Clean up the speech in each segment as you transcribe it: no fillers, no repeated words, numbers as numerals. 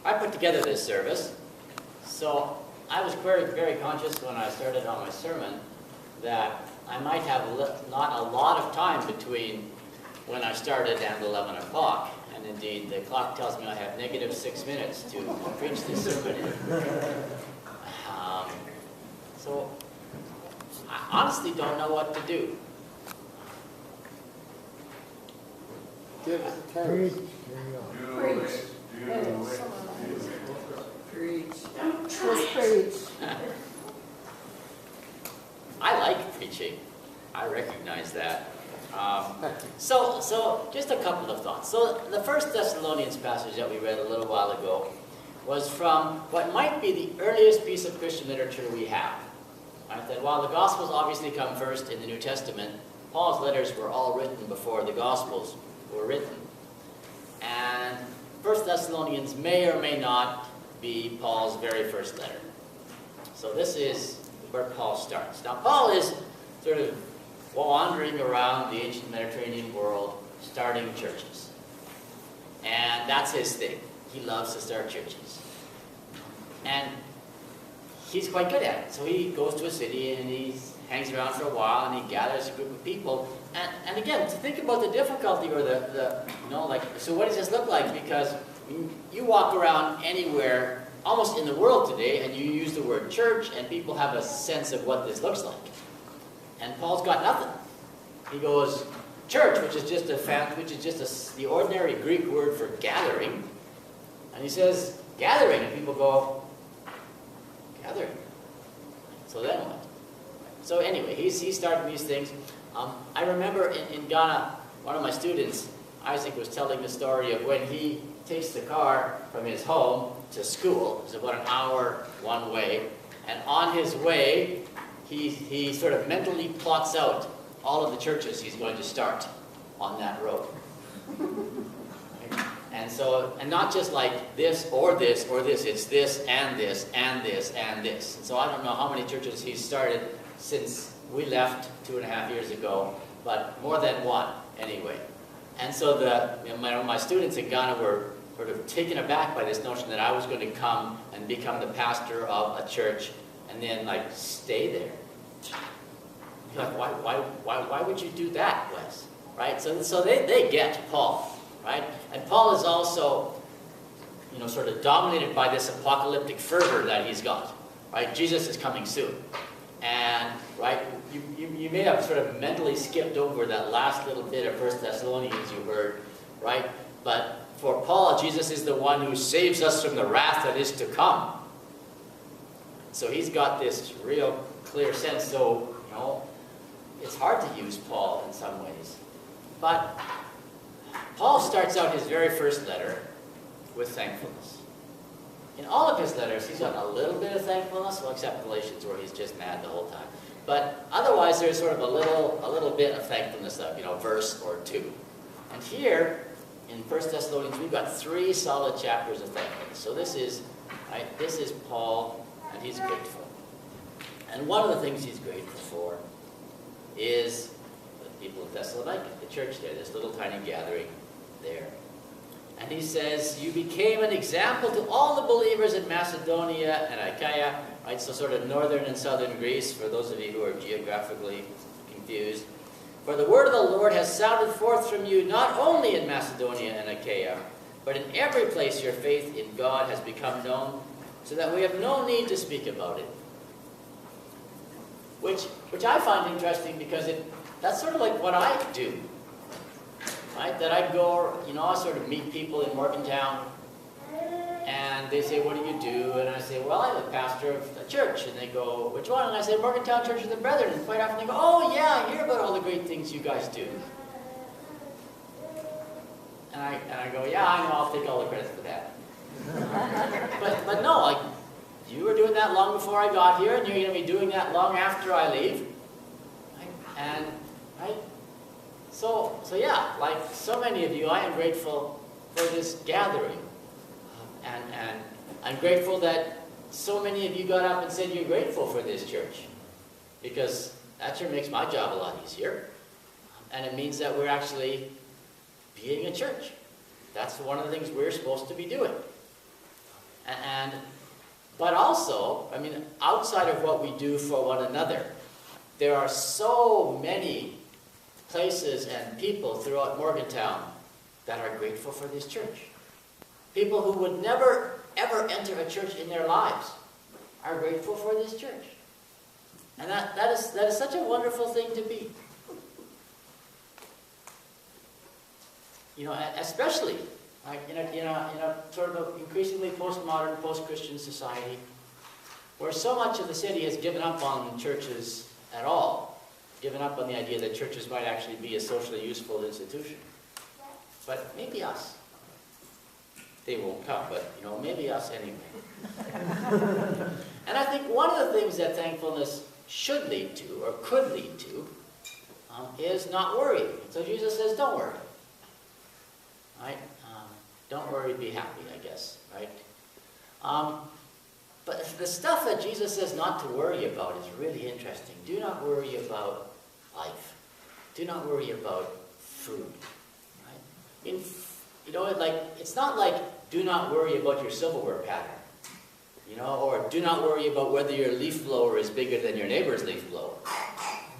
I put together this service, so I was very, very conscious when I started on my sermon that I might have not a lot of time between when I started and 11 o'clock. And indeed, the clock tells me I have negative 6 minutes to preach this sermon in. So I honestly don't know what to do. Give us a Preach. text. Preach. Just preach. I like preaching. I recognize that. So just a couple of thoughts. So the First Thessalonians passage that we read a little while ago was from what might be the earliest piece of Christian literature we have. Right? That while the Gospels obviously come first in the New Testament, Paul's letters were all written before the Gospels were written. And First Thessalonians may or may not be Paul's very first letter. So this is where Paul starts. Now Paul is sort of wandering around the ancient Mediterranean world, starting churches. And that's his thing. He loves to start churches. And he's quite good at it. So he goes to a city and he hangs around for a while and he gathers a group of people. And again, to think about the difficulty or so what does this look like? Because you walk around anywhere, almost in the world today, and you use the word church, and people have a sense of what this looks like. And Paul's got nothing. He goes, church, which is just the ordinary Greek word for gathering. And he says, gathering, and people go, gathering. So then what? So anyway, he's starting these things. I remember in Ghana, one of my students, Isaac, was telling the story of when he takes the car from his home to school. It's about an hour one way. And on his way, he sort of mentally plots out all of the churches he's going to start on that road. And not just like this or this or this, it's this and this and this and this. And so I don't know how many churches he's started since we left 2.5 years ago, but more than one anyway. And so my students in Ghana were sort of taken aback by this notion that I was going to come and become the pastor of a church and then stay there. You're like, why would you do that, Wes? Right? So they get Paul, right? And Paul is also, sort of dominated by this apocalyptic fervor that he's got, right? Jesus is coming soon. And, right, you may have sort of mentally skipped over that last little bit of 1 Thessalonians you heard, right? But for Paul, Jesus is the one who saves us from the wrath that is to come. So he's got this real clear sense. So, it's hard to use Paul in some ways. But Paul starts out his very first letter with thankfulness. In all of his letters, he's got a little bit of thankfulness, well, except Galatians, where he's just mad the whole time. But otherwise, there's sort of a little bit of thankfulness, verse or two. And here, in 1 Thessalonians, we've got 3 solid chapters of thankfulness. So this is Paul, and he's grateful. And one of the things he's grateful for is the people of Thessalonica, the church there, this little tiny gathering there. And he says, you became an example to all the believers in Macedonia and Achaia, right? So sort of northern and southern Greece, for those of you who are geographically confused. For the word of the Lord has sounded forth from you, not only in Macedonia and Achaia, but in every place your faith in God has become known, so that we have no need to speak about it. Which I find interesting because that's sort of like what I do. Right? That I go, I sort of meet people in Morgantown, and they say, what do you do? And I say, well, I'm a pastor of a church. And they go, which one? And I say, Morgantown Church of the Brethren. And quite often they go, oh yeah, I hear about all the great things you guys do. And I go, yeah, I know, I'll take all the credit for that. but no, you were doing that long before I got here, and you're going to be doing that long after I leave. And So yeah, like so many of you, I am grateful for this gathering. And I'm grateful that so many of you got up and said you're grateful for this church. Because that sure makes my job a lot easier. And it means that we're actually being a church. That's one of the things we're supposed to be doing. But also, I mean, outside of what we do for one another, there are so many places and people throughout Morgantown that are grateful for this church. People who would never, ever enter a church in their lives are grateful for this church. And that is such a wonderful thing to be. You know, especially like in a sort of increasingly postmodern, post-Christian society, where so much of the city has given up on churches at all, given up on the idea that churches might actually be a socially useful institution. But maybe us. They won't come, but maybe us anyway. And I think one of the things that thankfulness should lead to, or could lead to, is not worrying. So Jesus says, don't worry. Right? Don't worry, be happy, I guess. Right? But the stuff that Jesus says not to worry about is really interesting. Do not worry about life. Do not worry about food. Right? It's not like do not worry about your silverware pattern. Or do not worry about whether your leaf blower is bigger than your neighbor's leaf blower.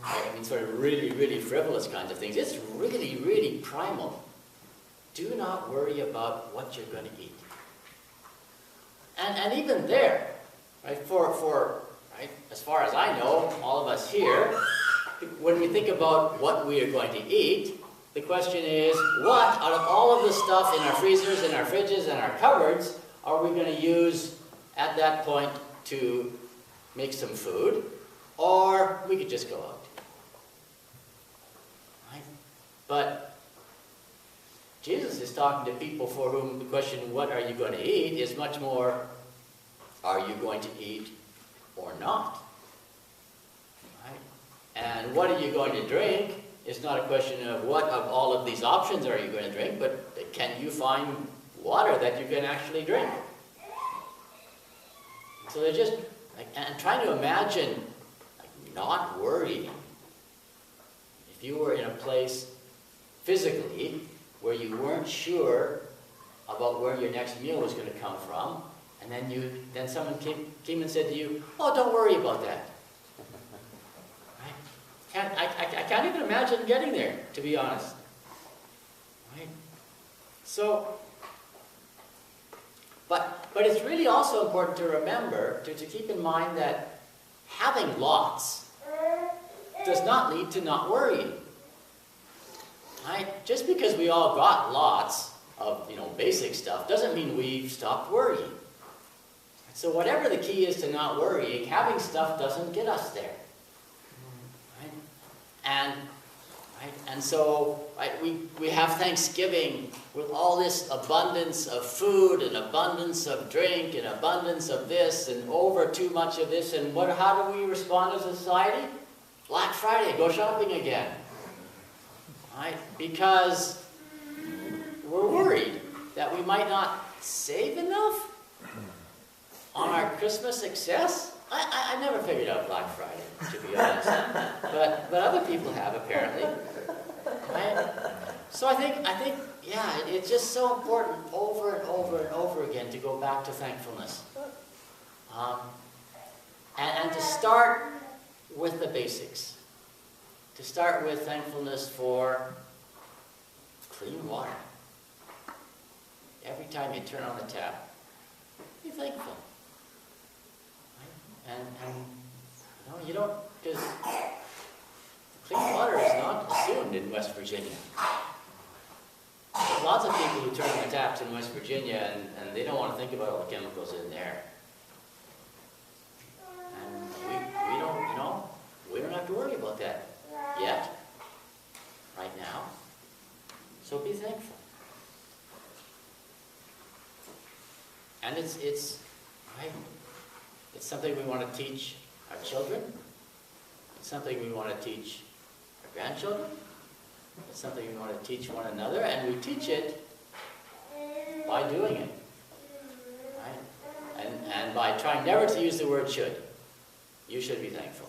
Right? I mean, sort of really, really frivolous kinds of things. It's really, really primal. Do not worry about what you're going to eat. And even there, right, right, as far as I know, all of us here, when we think about what we are going to eat, the question is, what out of all of the stuff in our freezers, in our fridges, and our cupboards are we going to use at that point to make some food? Or we could just go out. Right? But Jesus is talking to people for whom the question, what are you going to eat, is much more, are you going to eat or not? Right? And what are you going to drink is not a question of what of all of these options are you going to drink, but can you find water that you can actually drink? So they're just, and trying to imagine not worrying. If you were in a place physically where you weren't sure about where your next meal was going to come from, and then someone came and said to you, oh, don't worry about that. Right? I can't even imagine getting there, to be honest. Right? So, but it's really also important to remember, to keep in mind that having lots does not lead to not worrying. Right? Just because we all got lots of basic stuff doesn't mean we've stopped worrying. So whatever the key is to not worrying, having stuff doesn't get us there. Right? And so we have Thanksgiving with all this abundance of food and abundance of drink and abundance of this and over too much of this. And how do we respond as a society? Black Friday, go shopping again. Right? Because we're worried that we might not save enough on our Christmas excess. I never figured out Black Friday, to be honest. But other people have, apparently. Right? So I think, yeah, it's just so important over and over and over again to go back to thankfulness. And to start with the basics. To start with thankfulness for clean water. Every time you turn on the tap, be thankful. Right? And you don't, because clean water is not assumed in West Virginia. There's lots of people who turn on the taps in West Virginia and they don't want to think about all the chemicals in there. And we don't have to worry about that yet, right now. So be thankful. And it's right. It's something we want to teach our children. It's something we want to teach our grandchildren. It's something we want to teach one another, and we teach it by doing it. Right? And by trying never to use the word should. You should be thankful.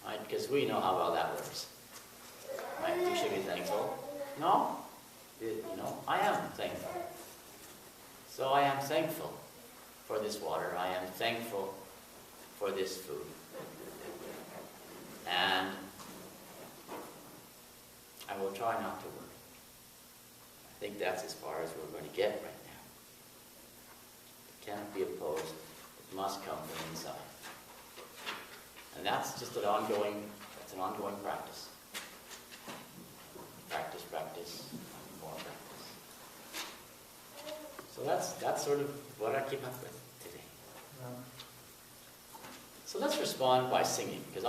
Right? Because we know how well that works. Right? You should be thankful. No? I am thankful. So I am thankful for this water. I am thankful for this food. And I will try not to worry. I think that's as far as we're going to get right now. It cannot be opposed. It must come from inside. And that's just an ongoing practice. Practice, more practice. So that's sort of what I came up with today. So let's respond by singing, because